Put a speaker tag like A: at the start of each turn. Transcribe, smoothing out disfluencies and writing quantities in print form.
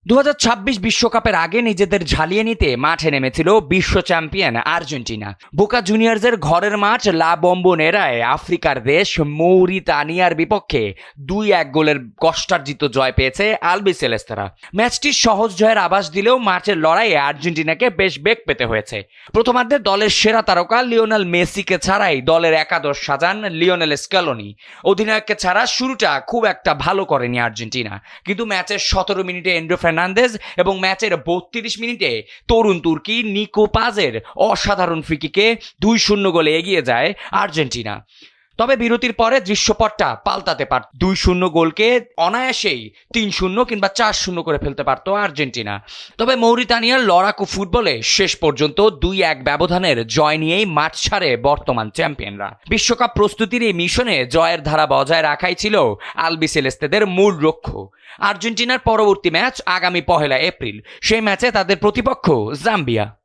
A: 2026 বিশ্বকাপের আগে নিজেদের ঝালিয়ে নিতে মাঠে নেমেছিল বিশ্ব চ্যাম্পিয়ন আর্জেন্টিনা। বোকা জুনিয়র্সের ঘরের মাঠ লা বম্বোনেরায় আফ্রিকার দেশ মৌরিতানিয়ার বিপক্ষে 2-1 গোলের কষ্টার্জিত জয় পেয়েছে আলবিসেলেস্তারা। ম্যাচটি সহজ জয়ের আভাস দিলেও মাঠের লড়াইয়ে আর্জেন্টিনাকে বেশ বেগ পেতে হয়েছে। প্রথমার্ধে দলের সেরা তারকা লিওনেল মেসিকে ছাড়াই দলের একাদশ সাজান লিওনেল স্ক্যালোনি। অধিনায়ককে ছাড়া শুরুটা খুব একটা ভালো করেনি আর্জেন্টিনা, কিন্তু ম্যাচের 17 মিনিটে এন্ড্রো ফার্নান্দেজ এবং ম্যাচের 32 মিনিটে তরুণ তুর্কি নিকো পাজের অসাধারণ ফ্রিকিকে 2-0 গোলে এগিয়ে যায় আর্জেন্টিনা। তবে বিরতির পরে দৃশ্যপটটা পাল্টাতে পারত। 2-0 গোলকে অনায়াসেই 3-0 কিংবা 4-0 করে ফেলতে পারত আর্জেন্টিনা। তবে মৌরিতানিয়ার লড়াকু ফুটবলে শেষ পর্যন্ত 2-1 ব্যবধানের জয় নিয়েই মাঠ ছাড়ে বর্তমান চ্যাম্পিয়নরা। বিশ্বকাপ প্রস্তুতির এই মিশনে জয়ের ধারা বজায় রাখাই ছিল আলবিসেলেস্তেদের মূল লক্ষ্য। আর্জেন্টিনার পরবর্তী ম্যাচ আগামী 1 এপ্রিল। সেই ম্যাচে তাদের প্রতিপক্ষ জাম্বিয়া।